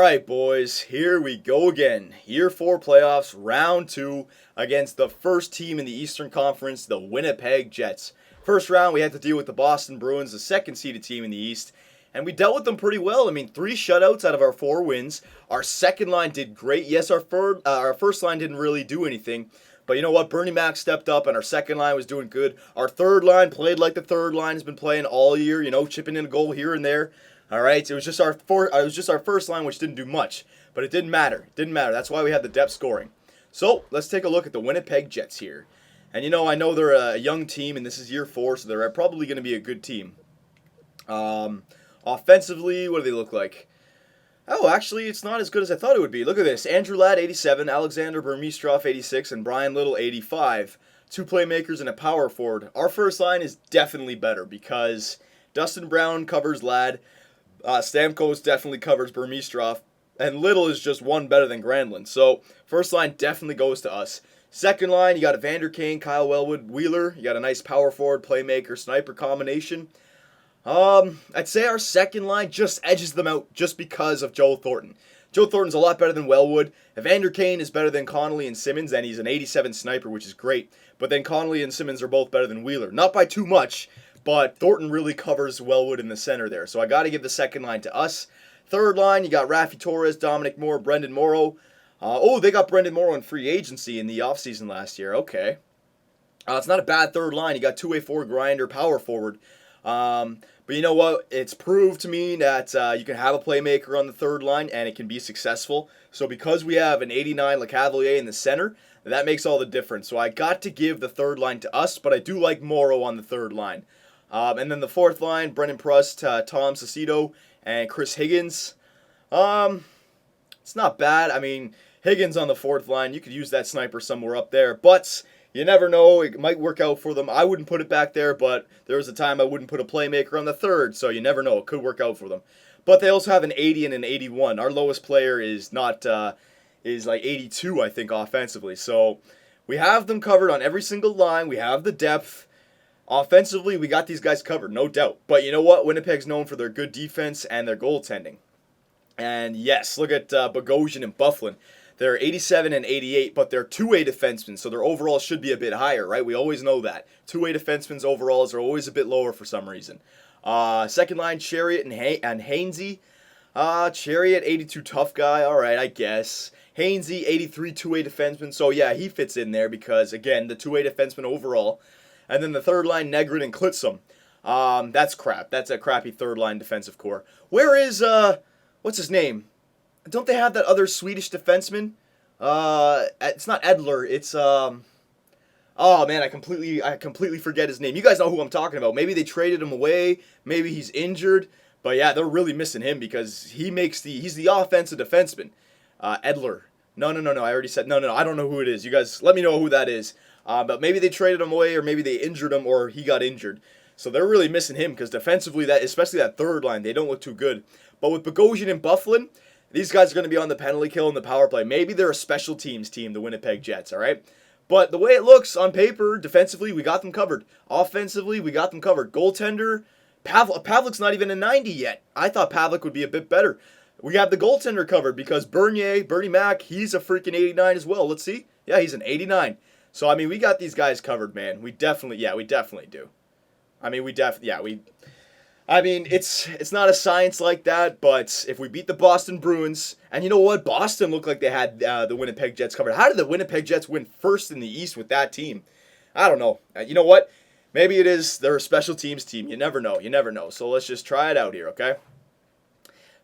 right, boys, here we go again. Year 4 playoffs, round 2, against the first team in the Eastern Conference, the Winnipeg Jets. First round, we had to deal with the Boston Bruins, the second-seeded team in the East, and we dealt with them pretty well. I mean, 3 shutouts out of our 4 wins. Our second line did great. Yes, our first line didn't really do anything, but you know what? Bernie Mac stepped up, and our second line was doing good. Our third line played like the third line has been playing all year, chipping in a goal here and there. All right, it was just our first line, which didn't do much, but it didn't matter. It didn't matter. That's why we had the depth scoring. So let's take a look at the Winnipeg Jets here. And I know they're a young team, and this is year 4, so they're probably going to be a good team. Offensively, what do they look like? Oh, actually, it's not as good as I thought it would be. Look at this. Andrew Ladd, 87, Alexander Burmistrov, 86, and Brian Little, 85. 2 playmakers and a power forward. Our first line is definitely better because Dustin Brown covers Ladd. Stamkos definitely covers Burmistrov, and Little is just one better than Granlund. So, first line definitely goes to us. Second line, you got Evander Kane, Kyle Wellwood, Wheeler. You got a nice power forward, playmaker, sniper combination. I'd say our second line just edges them out just because of Joe Thornton. Joe Thornton's a lot better than Wellwood. Evander Kane is better than Connolly and Simmons, and he's an 87 sniper, which is great. But then Connolly and Simmons are both better than Wheeler. Not by too much, but Thornton really covers Wellwood in the center there. So I got to give the second line to us. Third line, you got Raffi Torres, Dominic Moore, Brendan Morrow. They got Brendan Morrow in free agency in the offseason last year. Okay. It's not a bad third line. You got two-way forward grinder, power forward. But you know what? It's proved to me that you can have a playmaker on the third line and it can be successful. So because we have an 89 Lecavalier in the center, that makes all the difference. So I got to give the third line to us, but I do like Morrow on the third line. And then the fourth line, Brendan Prust, Tom Cicito, and Chris Higgins. It's not bad. I mean, Higgins on the fourth line, you could use that sniper somewhere up there, but you never know. It might work out for them. I wouldn't put it back there, but there was a time I wouldn't put a playmaker on the third, so you never know. It could work out for them. But they also have an 80 and an 81. Our lowest player is like 82, I think, offensively. So we have them covered on every single line. We have the depth. Offensively, we got these guys covered, no doubt. But you know what? Winnipeg's known for their good defense and their goaltending. And yes, look at Bogosian and Byfuglien. They're 87 and 88, but they're two-way defensemen, so their overall should be a bit higher, right? We always know that. Two-way defensemen's overalls are always a bit lower for some reason. Second line, Chariot and Hainsey. Chariot, 82 tough guy, all right, I guess. Hainsey, 83 two-way defenseman, so yeah, he fits in there because, again, the two-way defenseman overall. And then the third line, Negrin and Klitzum. That's crap. That's a crappy third line defensive core. Where is, what's his name? Don't they have that other Swedish defenseman? It's not Edler. It's oh man, I completely forget his name. You guys know who I'm talking about. Maybe they traded him away. Maybe he's injured. But yeah, they're really missing him because he's the offensive defenseman. Edler. No. I already said no. I don't know who it is. You guys, let me know who that is. But maybe they traded him away, or maybe they injured him, or he got injured. So they're really missing him because defensively, especially that third line, they don't look too good. But with Bogosian and Byfuglien, these guys are going to be on the penalty kill and the power play. Maybe they're a special teams team, the Winnipeg Jets, all right? But the way it looks on paper, defensively, we got them covered. Offensively, we got them covered. Goaltender, Pavlik's not even a 90 yet. I thought Pavlik would be a bit better. We have the goaltender covered because Bernie Mac, he's a freaking 89 as well. Let's see. Yeah, he's an 89. So, I mean, we got these guys covered, man. We definitely do. I mean, it's not a science like that, but if we beat the Boston Bruins, and you know what? Boston looked like they had the Winnipeg Jets covered. How did the Winnipeg Jets win first in the East with that team? I don't know. You know what? Maybe it is they're a special teams team. You never know. So let's just try it out here, okay?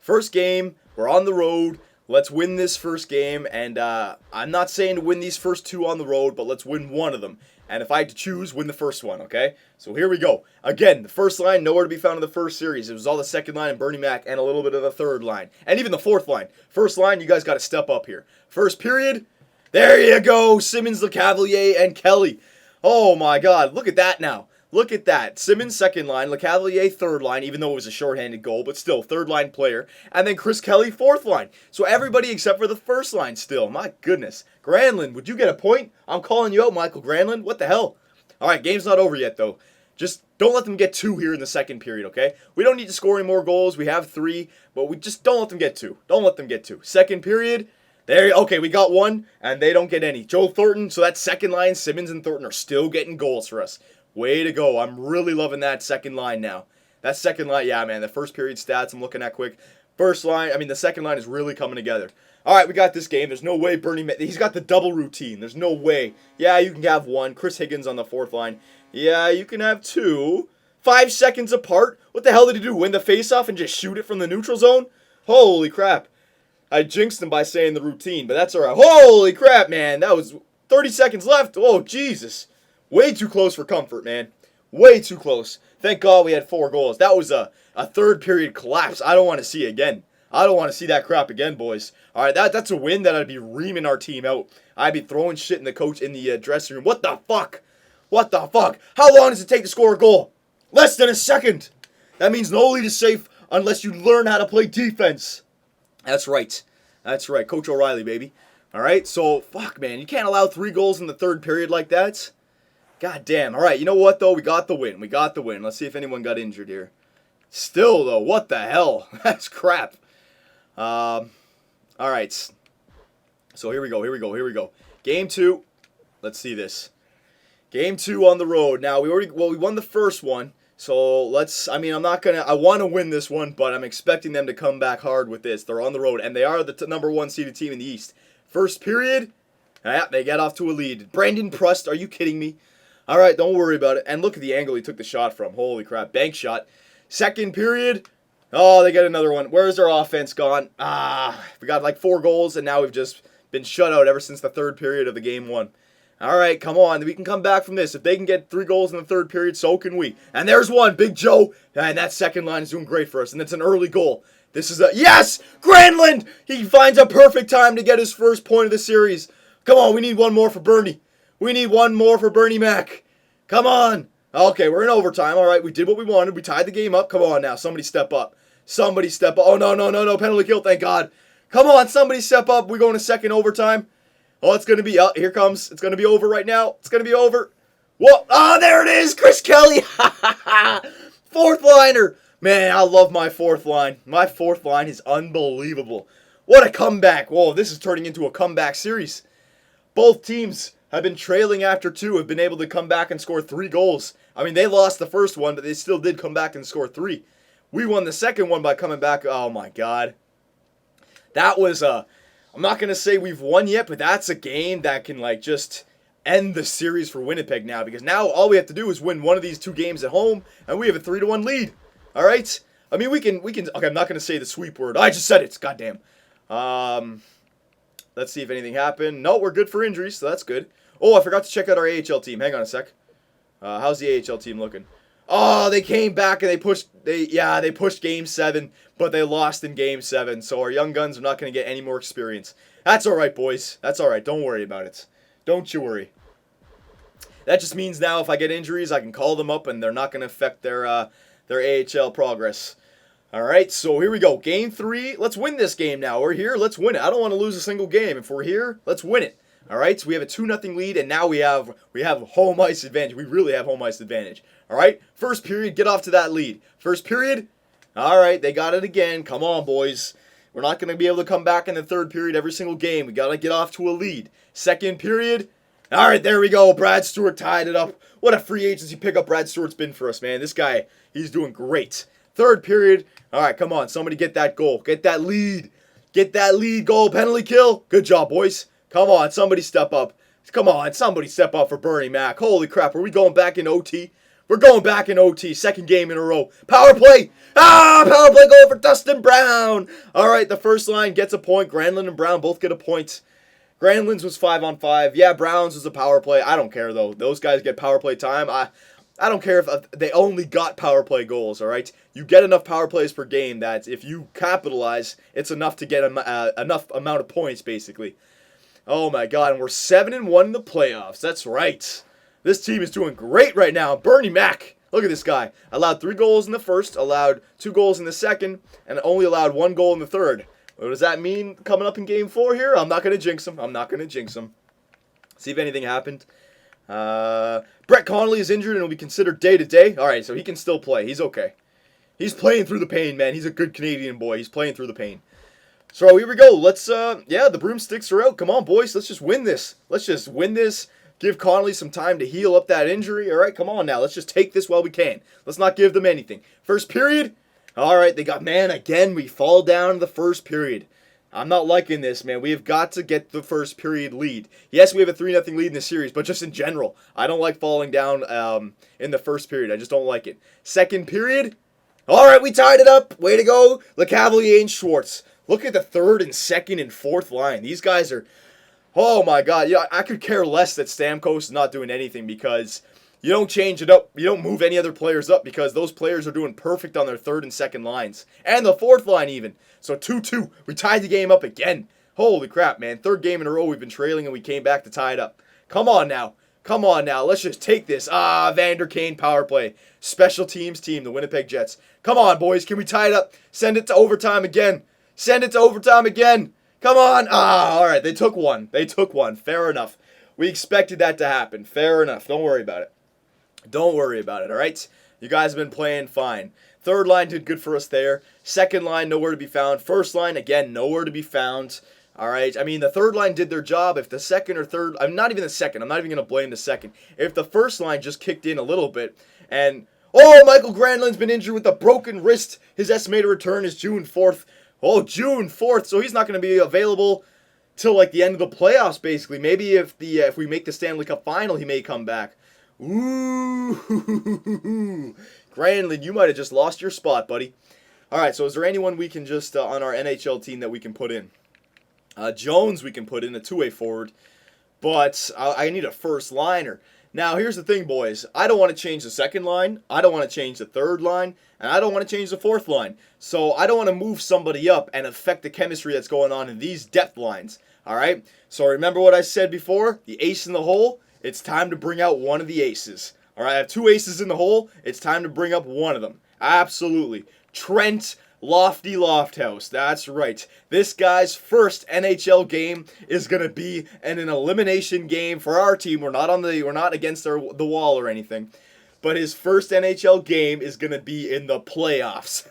First game, we're on the road. Let's win this first game, and I'm not saying to win these first 2 on the road, but let's win one of them. And if I had to choose, win the first one, okay? So here we go. Again, the first line, nowhere to be found in the first series. It was all the second line and Bernie Mac and a little bit of the third line. And even the fourth line. First line, you guys got to step up here. First period, there you go. Simmons, Lecavalier, and Kelly. Oh, my God. Look at that now. Look at that. Simmons, second line. Lecavalier, third line, even though it was a shorthanded goal, but still, third line player. And then Chris Kelly, fourth line. So everybody except for the first line still. My goodness. Granlund, would you get a point? I'm calling you out, Michael Granlund. What the hell? All right, game's not over yet, though. Just don't let them get 2 here in the second period, okay? We don't need to score any more goals. We have 3, but we just don't let them get 2. Don't let them get 2. Second period, okay, we got 1, and they don't get any. Joe Thornton, so that second line, Simmons and Thornton are still getting goals for us. Way to go. I'm really loving that second line now. That second line, yeah, man, the first period stats I'm looking at quick. The second line is really coming together. All right, we got this game. There's no way he's got the double routine. There's no way. Yeah, you can have 1. Chris Higgins on the 4th line. Yeah, you can have 2. 5 seconds apart. What the hell did he do? Win the faceoff and just shoot it from the neutral zone? Holy crap. I jinxed him by saying the routine, but that's all right. Holy crap, man. That was 30 seconds left. Oh, Jesus. Way too close for comfort, man. Way too close. Thank God we had 4 goals. That was a third period collapse. I don't want to see it again. I don't want to see that crap again, boys. All right, that's a win that I'd be reaming our team out. I'd be throwing shit in the dressing room. What the fuck? What the fuck? How long does it take to score a goal? Less than a second. That means no lead is safe unless you learn how to play defense. That's right. That's right. Coach O'Reilly, baby. All right, so, fuck, man. You can't allow 3 goals in the third period like that. God damn. All right, you know what, though? We got the win. We got the win. Let's see if anyone got injured here. Still, though, what the hell? That's crap. All right. So here we go. Game 2. Let's see this. Game 2 on the road. Now, we won the first one. So I want to win this one, but I'm expecting them to come back hard with this. They're on the road, and they are the number 1 seeded team in the East. First period, they get off to a lead. Brandon Prust, are you kidding me? All right, don't worry about it. And look at the angle he took the shot from. Holy crap, bank shot. Second period, they get another one. Where's their offense gone? We got like 4 goals, and now we've just been shut out ever since the third period of the game 1. All right, come on. We can come back from this. If they can get 3 goals in the third period, so can we. And there's one, Big Joe. And that second line is doing great for us, and it's an early goal. This is yes! Granlund! He finds a perfect time to get his first point of the series. Come on, we need one more for Bernie. We need one more for Bernie Mac. Come on. Okay, we're in overtime. All right, we did what we wanted. We tied the game up. Come on now. Somebody step up. Somebody step up. Oh, no. Penalty kill, thank God. Come on, somebody step up. We're going to second overtime. Oh, it's going to be, here comes. It's going to be over right now. It's going to be over. Whoa. Oh, there it is. Chris Kelly. 4th liner. Man, I love my 4th line. My 4th line is unbelievable. What a comeback. Whoa, this is turning into a comeback series. Both teams have been trailing after 2, have been able to come back and score 3 goals. I mean, they lost the first one, but they still did come back and score 3. We won the second one by coming back. Oh, my God. That was I'm not going to say we've won yet, but that's a game that can, just end the series for Winnipeg now. Because now all we have to do is win one of these 2 games at home, and we have a 3-1 lead. All right? I mean, we can. Okay, I'm not going to say the sweep word. I just said it. Goddamn. Let's see if anything happened. No, we're good for injuries, so that's good. Oh, I forgot to check out our AHL team. Hang on a sec. How's the AHL team looking? Oh, they came back and they pushed Game 7, but they lost in Game 7. So our young guns are not going to get any more experience. That's all right, boys. That's all right. Don't worry about it. Don't you worry. That just means now if I get injuries, I can call them up and they're not going to affect their AHL progress. All right, so here we go. Game 3. Let's win this game now. We're here. Let's win it. I don't want to lose a single game. If we're here, let's win it. All right, so we have a 2-0 lead, and now we have home ice advantage. We really have home ice advantage. All right, first period, get off to that lead. First period, all right, they got it again. Come on, boys. We're not going to be able to come back in the third period every single game. We got to get off to a lead. Second period, all right, there we go. Brad Stewart tied it up. What a free agency pickup Brad Stewart's been for us, man. This guy, he's doing great. Third period, all right, come on. Somebody get that goal. Get that lead. Get that lead goal. Penalty kill. Good job, boys. Come on, somebody step up. Come on, somebody step up for Bernie Mac. Holy crap, are we going back in OT? We're going back in OT. Second game in a row. Power play. Power play goal for Dustin Brown. All right, the first line gets a point. Granlund and Brown both get a point. Granlund's was 5-on-5. Yeah, Brown's was a power play. I don't care, though. Those guys get power play time. I don't care if they only got power play goals, all right? You get enough power plays per game that if you capitalize, it's enough to get enough amount of points, basically. Oh, my God, and we're 7-1 in the playoffs. That's right. This team is doing great right now. Bernie Mac, look at this guy. Allowed 3 goals in the first, allowed 2 goals in the second, and only allowed 1 goal in the third. What does that mean coming up in Game 4 here? I'm not going to jinx him. See if anything happened. Brett Connolly is injured and will be considered day-to-day. All right, so he can still play. He's okay. He's playing through the pain, man. He's a good Canadian boy. He's playing through the pain. So here we go. Let's, yeah, the broomsticks are out. Come on, boys. Let's just win this. Let's just win this. Give Connolly some time to heal up that injury. All right, come on now. Let's just take this while we can. Let's not give them anything. First period. All right, they got, man, again, we fall down in the first period. I'm not liking this, man. We have got to get the first period lead. Yes, we have a 3-0 lead in the series, but just in general, I don't like falling down in the first period. I just don't like it. Second period. All right, we tied it up. Way to go, LeCavalier and Schwartz. Look at the third and second and fourth line. These guys are, oh my God. Yeah, I could care less that Stamkos is not doing anything because you don't change it up. You don't move any other players up because those players are doing perfect on their third and second lines. And the fourth line even. So 2-2. We tied the game up again. Holy crap, man. Third game in a row we've been trailing and we came back to tie it up. Come on now. Come on now. Let's just take this. Vander Kane power play. Special teams team, the Winnipeg Jets. Come on, boys. Can we tie it up? Send it to overtime again. Send it to overtime again. Come on. All right. They took one. They took one. Fair enough. We expected that to happen. Fair enough. Don't worry about it. Don't worry about it, all right? You guys have been playing fine. Third line did good for us there. Second line, nowhere to be found. First line, again, nowhere to be found. All right? I mean, the third line did their job. If the second or third, I'm not even the second. I'm not even going to blame the second. If the first line just kicked in a little bit and, oh, Michael Granlund's been injured with a broken wrist. His estimated return is June 4th. Oh, June 4th, so he's not going to be available till like the end of the playoffs, basically. Maybe if we make the Stanley Cup final, he may come back. Ooh, Granlund, you might have just lost your spot, buddy. All right, so is there anyone we can just, on our NHL team that we can put in? Jones we can put in, a two-way forward, but I need a first liner. Now, here's the thing, boys. I don't want to change the second line. I don't want to change the third line. And I don't want to change the fourth line. So I don't want to move somebody up and affect the chemistry that's going on in these depth lines. All right? So remember what I said before? The ace in the hole? It's time to bring out one of the aces. All right? I have two aces in the hole. It's time to bring up one of them. Absolutely. Trent Lofty Lofthouse. That's right. This guy's first NHL game is gonna be an elimination game for our team. We're not against the wall or anything. But his first NHL game is gonna be in the playoffs.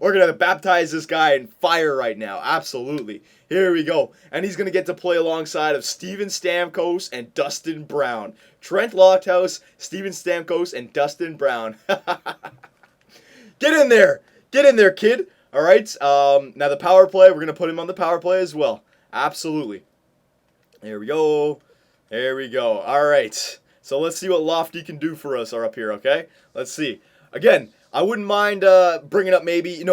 We're gonna baptize this guy in fire right now. Absolutely. Here we go. And he's gonna get to play alongside of Steven Stamkos and Dustin Brown. Trent Lofthouse, Steven Stamkos, and Dustin Brown. Get in there! Get in there, kid. All right. Now the power play, we're going to put him on the power play as well. Absolutely. There we go. There we go. All right. So let's see what Lofty can do for us up here, okay? Let's see. Again, I wouldn't mind bringing up maybe,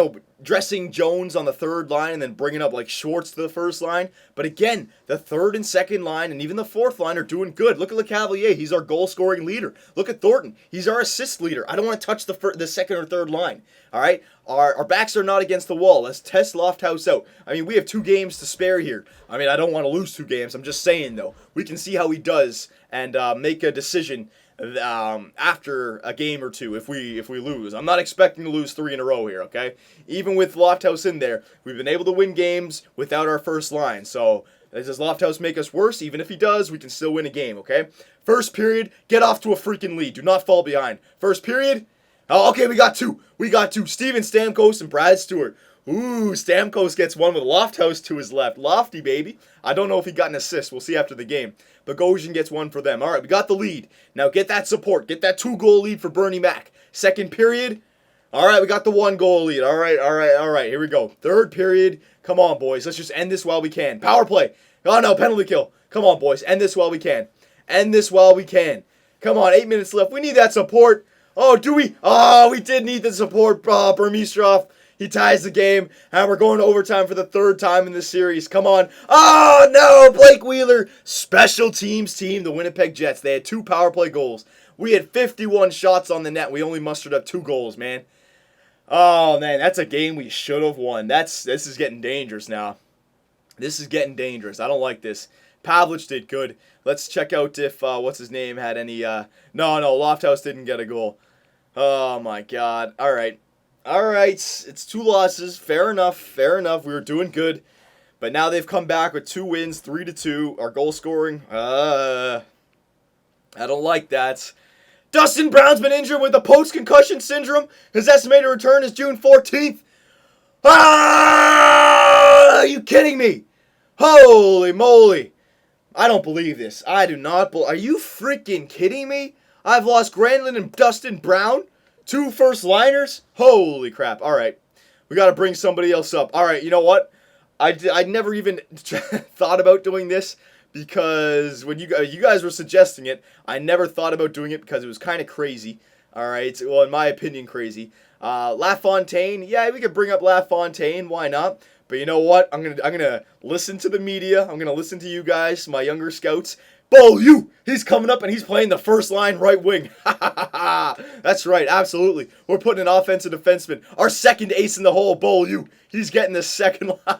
dressing Jones on the third line and then bringing up like Schwartz to the first line. But again, the third and second line and even the fourth line are doing good. Look at LeCavalier. He's our goal-scoring leader. Look at Thornton. He's our assist leader. I don't want to touch the second or third line. All right? Our backs are not against the wall. Let's test Lofthouse out. I mean, we have 2 games to spare here. I mean, I don't want to lose 2 games. I'm just saying, though. We can see how he does and make a decision after a game or 2 if we lose. I'm not expecting to lose 3 in a row here, okay? Even with Lofthouse in there, we've been able to win games without our first line. So does Lofthouse make us worse? Even if he does, we can still win a game, okay? First period, get off to a freaking lead. Do not fall behind. First period, oh, okay, we got 2. We got 2. Steven Stamkos and Brad Stewart. Ooh, Stamkos gets one with Lofthouse to his left. Lofty, baby. I don't know if he got an assist. We'll see after the game. Bogosian gets one for them. All right, we got the lead. Now get that support. Get that 2-goal lead for Bernie Mac. Second period. All right, we got the 1-goal lead. All right. Here we go. Third period. Come on, boys. Let's just end this while we can. Power play. Oh, no, penalty kill. Come on, boys. End this while we can. End this while we can. Come on, 8 minutes left. We need that support. Oh, do we? Oh, we did need the support. Burmistrov. He ties the game, and we're going to overtime for the 3rd time in this series. Come on. Oh, no, Blake Wheeler. Special teams team, the Winnipeg Jets. They had 2 power play goals. We had 51 shots on the net. We only mustered up 2 goals, man. Oh, man, that's a game we should have won. This is getting dangerous now. This is getting dangerous. I don't like this. Pavlich did good. Let's check out if, what's his name, had any, no, Lofthouse didn't get a goal. Oh, my God. All right. It's 2 losses. Fair enough. We were doing good. But now they've come back with 2 wins, 3-2. Our goal scoring, I don't like that. Dustin Brown's been injured with the post-concussion syndrome. His estimated return is June 14th. Ah! Are you kidding me? Holy moly. I don't believe this. I do not believe. Are you freaking kidding me? I've lost Granlund and Dustin Brown. 2 first-liners? Holy crap. All right. We got to bring somebody else up. All right, you know what? I never even thought about doing this because when you guys were suggesting it, I never thought about doing it because it was kind of crazy. All right, well, in my opinion, crazy. LaFontaine, yeah, we could bring up LaFontaine. Why not? But you know what? I'm gonna listen to the media. I'm gonna listen to you guys, my younger scouts. Beaulieu, he's coming up and he's playing the first line right wing. That's right, absolutely. We're putting an offensive defenseman, our second ace in the hole, Beaulieu. He's getting the second line.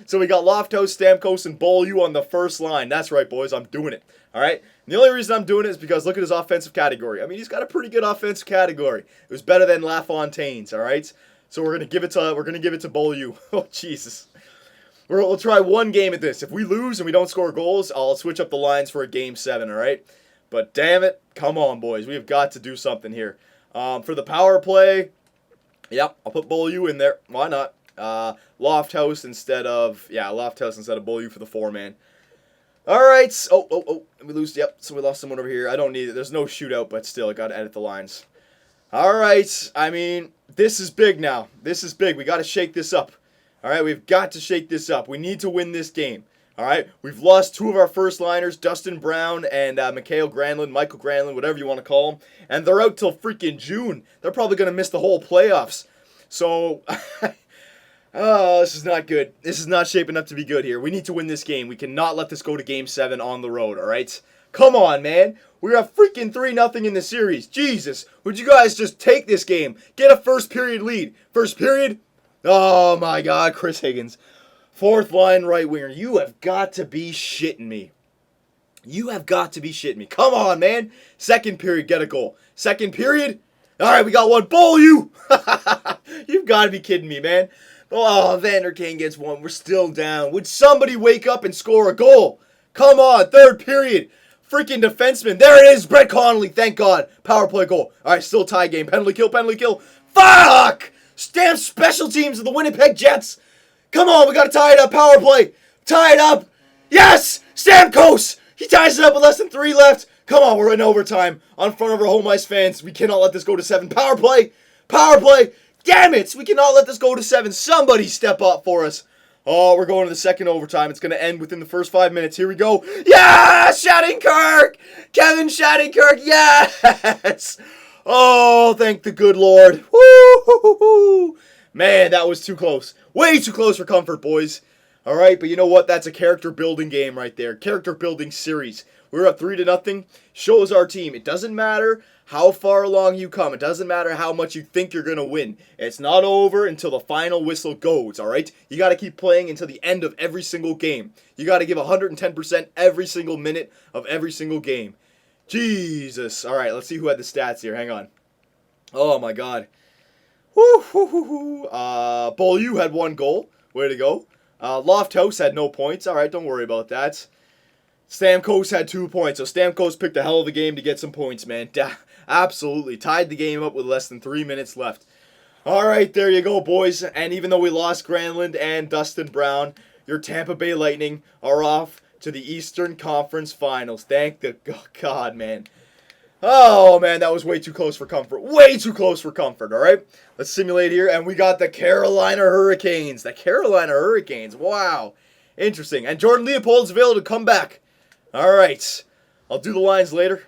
So we got Lofthouse, Stamkos, and Beaulieu on the first line. That's right, boys. I'm doing it. All right. And the only reason I'm doing it is because look at his offensive category. I mean, he's got a pretty good offensive category. It was better than LaFontaine's. All right. So we're gonna give it to Beaulieu. Oh Jesus. We'll try one game at this. If we lose and we don't score goals, I'll switch up the lines for a game 7, all right? But damn it, come on, boys. We have got to do something here. For the power play, yep, I'll put Beaulieu in there. Why not? Lofthouse instead of Beaulieu for the 4-man. All right. Oh, we lose. Yep, so we lost someone over here. I don't need it. There's no shootout, but still, I got to edit the lines. All right. I mean, this is big now. This is big. We got to shake this up. All right, we've got to shake this up. We need to win this game. All right, we've lost 2 of our first liners, Dustin Brown and Michael Granlund, whatever you want to call them. And they're out till freaking June. They're probably going to miss the whole playoffs. So, oh, this is not good. This is not shaping up to be good here. We need to win this game. We cannot let this go to game 7 on the road, all right? Come on, man. We're a freaking 3-0 in the series. Jesus, would you guys just take this game? Get a first period lead. First period? Oh my God, Chris Higgins. 4th line right winger. You have got to be shitting me. You have got to be shitting me. Come on, man. 2nd period, get a goal. 2nd period. All right, we got one. Beaulieu. You've got to be kidding me, man. Oh, Vander Kane gets 1. We're still down. Would somebody wake up and score a goal? Come on, 3rd period. Freaking defenseman. There it is. Brett Connolly. Thank God. Power play goal. All right, still tie game. Penalty kill. Fuck! Damn special teams of the Winnipeg Jets. Come on, we got to tie it up. Power play. Tie it up. Yes! Stamkos! He ties it up with less than 3 left. Come on, we're in overtime. On front of our home ice fans. We cannot let this go to 7. Power play. Damn it! We cannot let this go to 7. Somebody step up for us. Oh, we're going to the 2nd overtime. It's going to end within the first 5 minutes. Here we go. Yeah! Shattenkirk! Kevin Shattenkirk! Yes! Oh, thank the good Lord. Woo! Man, that was too close. Way too close for comfort, boys. All right, but you know what? That's a character-building game right there. Character-building series. We're up 3-0. Shows our team. It doesn't matter how far along you come. It doesn't matter how much you think you're going to win. It's not over until the final whistle goes, all right? You got to keep playing until the end of every single game. You got to give 110% every single minute of every single game. Jesus. All right, let's see who had the stats here. Hang on. Oh, my God. Beaulieu had 1 goal. Way to go. Lofthouse had no points. All right, don't worry about that. Stamkos had 2 points. So Stamkos picked a hell of a game to get some points, man. Absolutely. Tied the game up with less than 3 minutes left. All right, there you go, boys. And even though we lost Granlund and Dustin Brown, your Tampa Bay Lightning are off to the Eastern Conference Finals. Thank the God, man. Oh, man, that was way too close for comfort. Way too close for comfort, all right? Let's simulate here, and we got the Carolina Hurricanes. The Carolina Hurricanes. Wow. Interesting. And Jordan Leopold's available to come back. All right. I'll do the lines later.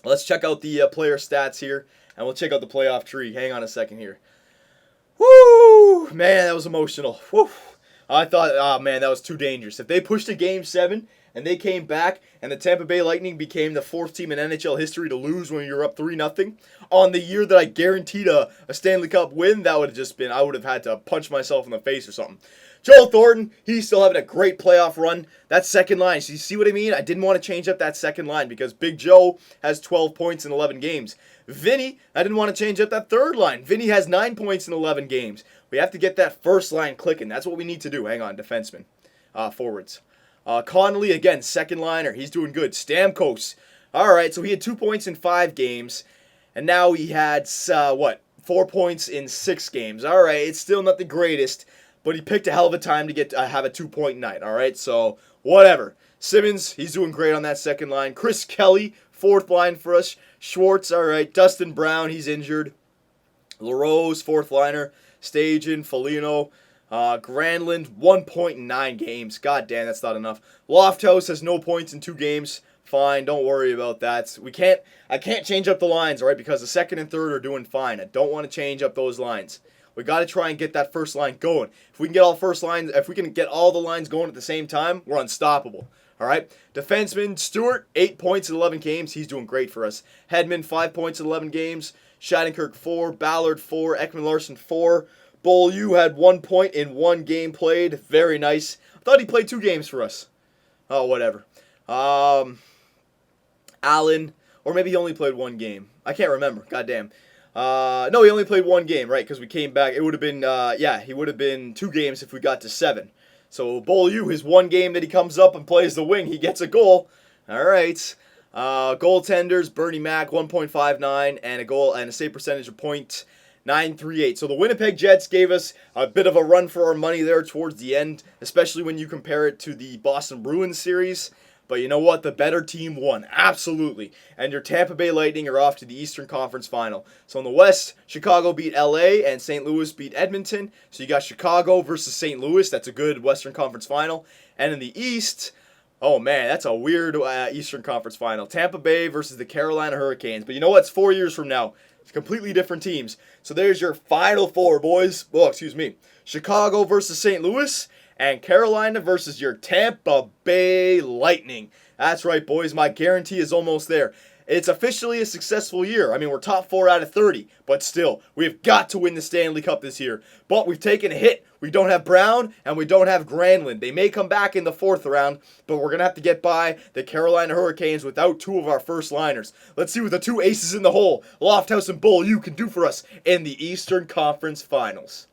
Let's check out the player stats here, and we'll check out the playoff tree. Hang on a second here. Woo! Man, that was emotional. Woo! I thought, oh man, that was too dangerous. If they pushed to Game 7 and they came back and the Tampa Bay Lightning became the 4th team in NHL history to lose when you're up 3-0 on the year that I guaranteed a Stanley Cup win, that would have just been, I would have had to punch myself in the face or something. Joel Thornton, he's still having a great playoff run. That second line, so you see what I mean? I didn't want to change up that second line because Big Joe has 12 points in 11 games. Vinny, I didn't want to change up that third line. Vinny has 9 points in 11 games. We have to get that first line clicking. That's what we need to do. Hang on, defensemen. Forwards. Connolly, again, second liner. He's doing good. Stamkos. All right, so he had 2 points in 5 games, and now he had, 4 points in 6 games. All right, it's still not the greatest, but he picked a hell of a time to get have a 2-point night. All right, so whatever. Simmons, he's doing great on that second line. Chris Kelly, fourth line for us. Schwartz, all right. Dustin Brown, he's injured. LaRose, fourth liner. Stajan, Foligno. Granlund, 1.9 games. God damn, that's not enough. Lofthouse has no points in 2 games. Fine, don't worry about that. I can't change up the lines, all right, because the second and third are doing fine. I don't want to change up those lines. We got to try and get that first line going. If we can get all the lines going at the same time, we're unstoppable. All right. Defenseman Stewart, 8 points in 11 games. He's doing great for us. Hedman, 5 points in 11 games. Shattenkirk, 4. Ballard, 4. Ekman Larson, 4. Beaulieu had 1 point in 1 game played. Very nice. I thought he played 2 games for us. Oh, whatever. Allen, or maybe he only played 1 game. I can't remember. Goddamn. No, he only played 1 game, right? Because we came back. It would have been, he would have been 2 games if we got to 7. So Beaulieu, his 1 game that he comes up and plays the wing, he gets a goal. All right. Goaltenders, Bernie Mac, 1.59, and a goal and a save percentage of .938. So the Winnipeg Jets gave us a bit of a run for our money there towards the end, especially when you compare it to the Boston Bruins series. But you know what? The better team won. Absolutely. And your Tampa Bay Lightning are off to the Eastern Conference Final. So in the West, Chicago beat LA and St. Louis beat Edmonton. So you got Chicago versus St. Louis. That's a good Western Conference Final. And in the East, oh man, that's a weird Eastern Conference Final. Tampa Bay versus the Carolina Hurricanes. But you know what? It's 4 years from now. It's completely different teams. So there's your Final Four, boys. Oh, excuse me. Chicago versus St. Louis. And Carolina versus your Tampa Bay Lightning. That's right, boys. My guarantee is almost there. It's officially a successful year. I mean, we're top 4 out of 30. But still, we've got to win the Stanley Cup this year. But we've taken a hit. We don't have Brown, and we don't have Granlund. They may come back in the 4th round, but we're going to have to get by the Carolina Hurricanes without 2 of our first liners. Let's see what the 2 aces in the hole, Lofthouse and Bull, you can do for us in the Eastern Conference Finals.